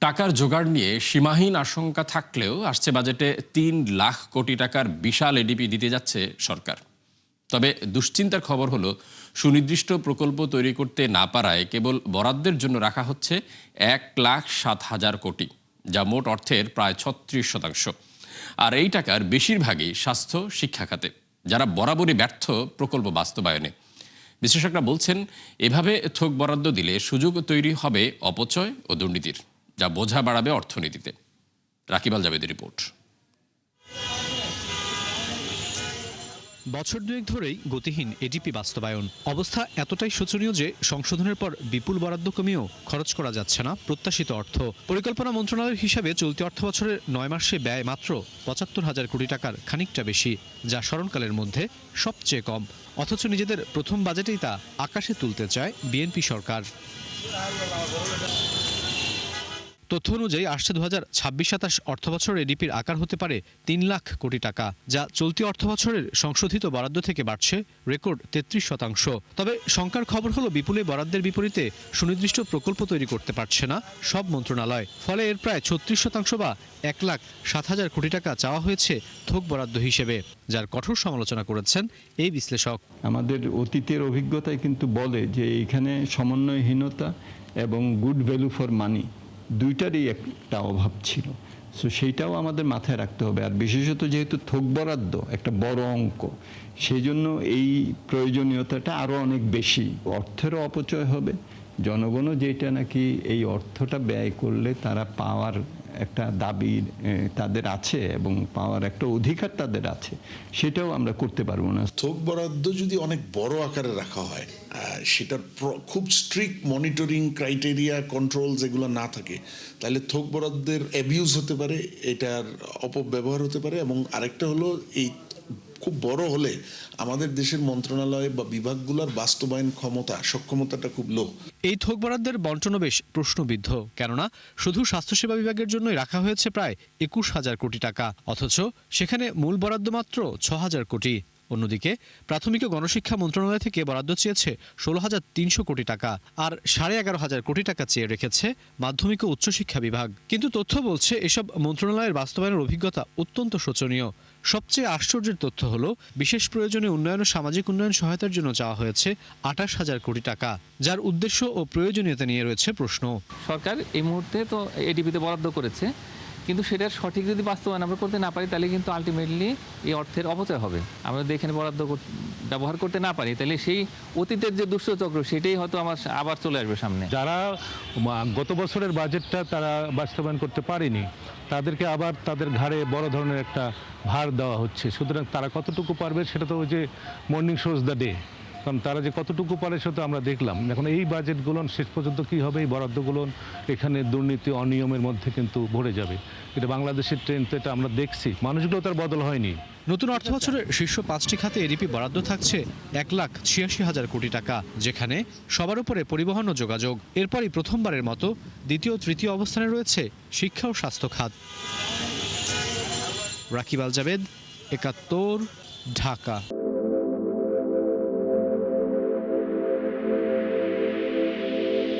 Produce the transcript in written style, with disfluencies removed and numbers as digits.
টাকার জোগাড় নিয়ে সীমাহীন আশঙ্কা থাকলেও আসছে বাজেটে ৩ লাখ কোটি টাকার বিশাল এডিপি দিতে যাচ্ছে সরকার। তবে দুশ্চিন্তার খবর হলো সুনির্দিষ্ট প্রকল্প তৈরি করতে না পারায় কেবল বরাদ্দের জন্য রাখা হচ্ছে ১,০৭,০০০ কোটি, যা মোট অর্থের প্রায় ৩৬%। আর এই টাকার বেশিরভাগই স্বাস্থ্য শিক্ষা খাতে, যারা বরাবরই ব্যর্থ প্রকল্প বাস্তবায়নে। বিশ্লেষকরা বলছেন, এভাবে থোক বরাদ্দ দিলে সুযোগ তৈরি হবে অপচয় ও দুর্নীতির, যা বোঝা বাড়াবে অর্থনীতিতে। রাকিব আল জাবেদের রিপোর্ট। বছর দুয়েক ধরেই গতিহীন এডিপি বাস্তবায়ন। অবস্থা এতটাই শোচনীয় যে সংশোধনের পর বিপুল বরাদ্দ কমিয়েও খরচ করা যাচ্ছে না প্রত্যাশিত অর্থ। পরিকল্পনা মন্ত্রণালয়ের হিসাবে চলতি অর্থ বছরের ৯ মাসে ব্যয় মাত্র ৭৫,০০০ কোটি টাকার খানিকটা বেশি, যা স্মরণকালের মধ্যে সবচেয়ে কম। অথচ নিজেদের প্রথম বাজেটেই তা আকাশে তুলতে চায় বিএনপি সরকার। তথ্য অনুযায়ী আসছে ২০২৬-২৭ অর্থবছর এডিপির আকার হতে পারে ৩ লাখ কোটি টাকা, যা চলতি অর্থবছরের সংশোধিত বরাদ্দ থেকে বাড়ছে রেকর্ড ৩৩%। তবে শঙ্কার খবর হলো বিপুল বরাদ্দের বিপরীতে সুনির্দিষ্ট প্রকল্প তৈরি করতে পারছে না সব মন্ত্রণালয়। ফলে এর প্রায় ৩৬% বা ১,০৭,০০০ কোটি টাকা চাওয়া হয়েছে থোক বরাদ্দ হিসেবে, যার কঠোর সমালোচনা করেছেন এই বিশ্লেষক। আমাদের অতীতের অভিজ্ঞতায় কিন্তু বলে যে এখানে সমন্বয়হীনতা এবং গুড ভ্যালু ফর মানি দুইটারই একটা অভাব ছিল। সো সেইটাও আমাদের মাথায় রাখতে হবে। আর বিশেষত যেহেতু থোক বরাদ্দ একটা বড় অঙ্ক, সেই জন্য এই প্রয়োজনীয়তাটা আরও অনেক বেশি। অর্থেরও অপচয় হবে, জনগণও যেটা নাকি এই অর্থটা ব্যয় করলে তারা পাওয়ার একটা দাবি তাদের আছে এবং পাওয়ার একটা অধিকার তাদের আছে, সেটাও আমরা করতে পারবো না। থোক বরাদ্দ যদি অনেক বড় আকারে রাখা হয়, সেটার খুব স্ট্রিক্ট মনিটরিং ক্রাইটেরিয়া কন্ট্রোল যেগুলো না থাকে, তাহলে থোক বরাদ্দের অ্যাবিউজ হতে পারে, এটার অপব্যবহার হতে পারে। এবং আরেকটা হলো, এই খুব বড় হলে আমাদের দেশের মন্ত্রণালয় বা বিভাগগুলোর বাস্তবায়ন সক্ষমতাটা খুব লো। এই থোক বরাদ্দের বন্টনও বেশ প্রশ্নবিদ্ধ, কেননা শুধু স্বাস্থ্যসেবা বিভাগের জন্যই রাখা হয়েছে প্রায় ২১,০০০ কোটি টাকা, অথচ সেখানে মূল বরাদ্দ মাত্র ৬,০০০ কোটি। অন্যদিকে প্রাথমিক ও গণশিক্ষা মন্ত্রণালয় থেকে বরাদ্দ চেয়েছে ১৬,৩০০ কোটি টাকা, আর ১১,৫০০ কোটি টাকা চেয়ে রেখেছে মাধ্যমিক ও উচ্চশিক্ষা বিভাগ। কিন্তু তথ্য বলছে এসব মন্ত্রণালয়ের বাস্তবায়নের অভিজ্ঞতা অত্যন্ত শোচনীয়। সবচেয়ে আশ্চর্যের তথ্য হলো, বিশেষ প্রয়োজনে উন্নয়ন ও সামাজিক উন্নয়ন সহায়তার জন্য চাওয়া হয়েছে ২৮,০০০ কোটি টাকা, যার উদ্দেশ্য ও প্রয়োজনীয়তা নিয়ে রয়েছে প্রশ্ন। সরকার এই মুহূর্তে তো এডিপিতে বরাদ্দ করেছে, কিন্তু সেটার সঠিক যদি বাস্তবায়ন আমরা করতে না পারি, তাহলে কিন্তু আলটিমেটলি এই অর্থের অপচয় হবে। আমরা যদি এখানে বরাদ্দ ব্যবহার করতে না পারি, তাহলে সেই অতীতের যে দুষ্টচক্র, সেটাই হয়তো আবার চলে আসবে সামনে। যারা গত বছরের বাজেটটা তারা বাস্তবায়ন করতে পারেনি, তাদেরকে আবার তাদের ঘাড়ে বড় ধরনের একটা ভার দেওয়া হচ্ছে। সুতরাং তারা কতটুকু পারবে সেটা তো ওই যে মর্নিং শোজ দ্য ডে, কারণ তারা যে কতটুকু পারে সেটা আমরা দেখলাম। এখন এই বাজেটগুলো শেষ পর্যন্ত কি হবে, এই বরাদ্দগুলো এখানে দুর্নীতি অনিয়মের মধ্যে কিন্তু ভরে যাবে। এটা বাংলাদেশের ট্রেন্ড, তো এটা আমরা দেখছি, মানুষগুলো তার বদল হয়নি। নতুন অর্থ বছরের শীর্ষ ৫টি খাতে এডিপি বরাদ্দ থাকছে ১,৮৬,০০০ কোটি টাকা, যেখানে সবার উপরে পরিবহন ও যোগাযোগ। এরপরই প্রথমবারের মতো দ্বিতীয় ও তৃতীয় অবস্থানে রয়েছে শিক্ষা ও স্বাস্থ্য খাত। রাকিব আল জাবেদ, ৭১, ঢাকা।